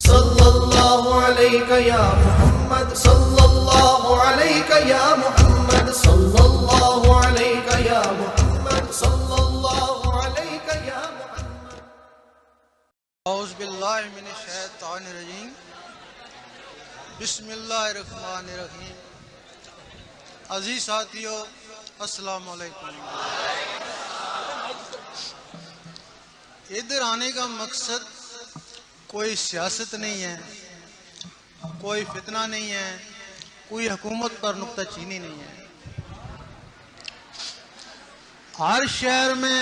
صلی اللہ علیہ یا محمد، صلی اللہ علیہ یا محمد، صلی اللہ علیہ یا محمد، صلی اللہ علیہ یا محمد۔ اعوذ باللہ من الشیطان الرجیم، بسم اللہ الرحمن الرحیم۔ عزیز ساتھیو، السلام علیکم۔ ادھر آنے کا مقصد کوئی سیاست نہیں ہے، کوئی فتنہ نہیں ہے، کوئی حکومت پر نکتہ چینی نہیں ہے۔ ہر شہر میں،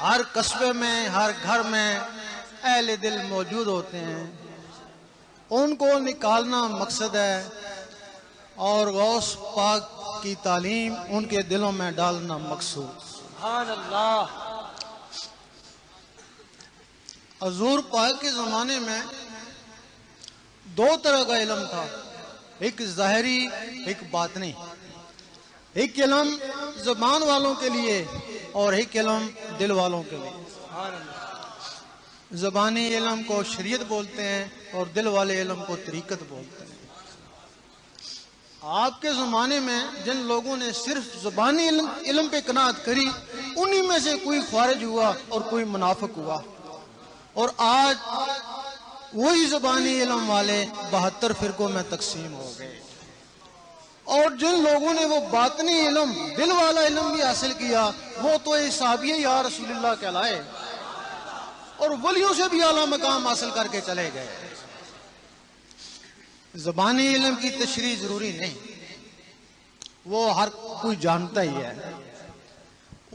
ہر قصبے میں، ہر گھر میں اہل دل موجود ہوتے ہیں، ان کو نکالنا مقصد ہے اور غوث پاک کی تعلیم ان کے دلوں میں ڈالنا مقصود۔ سبحان اللہ۔ حضور پاک کے زمانے میں دو طرح کا علم تھا، ایک ظاہری، ایک باطنی۔ ایک علم زبان والوں کے لیے اور ایک علم دل والوں کے لیے۔ سبحان اللہ۔ زبانی علم کو شریعت بولتے ہیں اور دل والے علم کو طریقت بولتے ہیں۔ آپ کے زمانے میں جن لوگوں نے صرف زبانی علم پہ قناعت کری، انہی میں سے کوئی خارج ہوا اور کوئی منافق ہوا، اور آج وہی زبانی علم والے 72 فرقوں میں تقسیم ہو گئے۔ اور جن لوگوں نے وہ باطنی علم، دل والا علم بھی حاصل کیا، وہ تو صحابی یا رسول اللہ کہلائے اور ولیوں سے بھی اعلیٰ مقام حاصل کر کے چلے گئے۔ زبانی علم کی تشریح ضروری نہیں، وہ ہر کوئی جانتا ہی ہے۔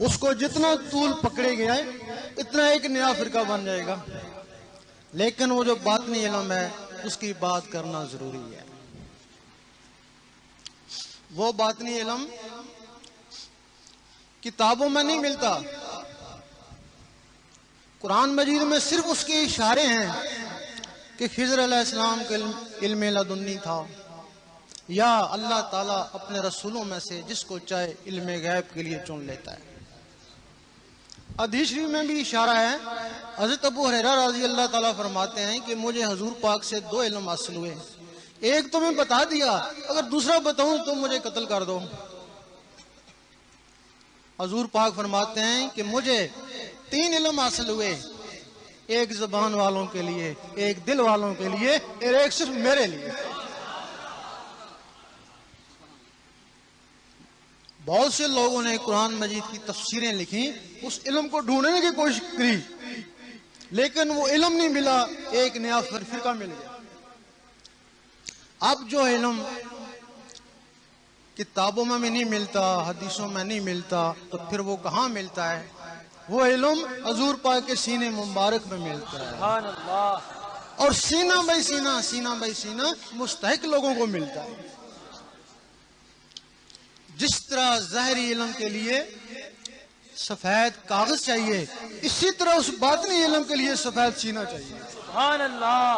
اس کو جتنا طول پکڑے گیا ہے اتنا ایک نیا فرقہ بن جائے گا، لیکن وہ جو باطنی علم ہے اس کی بات کرنا ضروری ہے۔ وہ باطنی علم کتابوں میں نہیں ملتا، قرآن مجید میں صرف اس کے اشارے ہیں کہ خضر علیہ السلام کے علم لدنی تھا، یا اللہ تعالیٰ اپنے رسولوں میں سے جس کو چاہے علم غیب کے لیے چن لیتا ہے۔ حدیث شریف میں بھی اشارہ ہے، حضرت ابو ہریرہ رضی اللہ تعالیٰ فرماتے ہیں کہ مجھے حضور پاک سے 2 علم حاصل ہوئے، ایک تو میں بتا دیا، اگر دوسرا بتاؤں تو مجھے قتل کر دو۔ حضور پاک فرماتے ہیں کہ مجھے 3 علم حاصل ہوئے، ایک زبان والوں کے لیے، ایک دل والوں کے لیے، اور ایک صرف میرے لیے۔ بہت سے لوگوں نے قرآن مجید کی تفسیریں لکھی، اس علم کو ڈھونڈنے کی کوشش کی، لیکن وہ علم نہیں ملا، ایک نیا فرقہ مل گیا۔ اب جو علم کتابوں میں بھی نہیں ملتا، حدیثوں میں نہیں ملتا، تو پھر وہ کہاں ملتا ہے؟ وہ علم حضور پاک کے سینے مبارک میں ملتا ہے، سبحان اللہ۔ اور سینہ بائی سینہ، سینہ بائی سینہ مستحق لوگوں کو ملتا ہے۔ جس طرح ظاہری علم کے لیے سفید کاغذ چاہیے، اسی طرح اس باطنی علم کے لیے سفید سینہ چاہیے۔ سبحان اللہ۔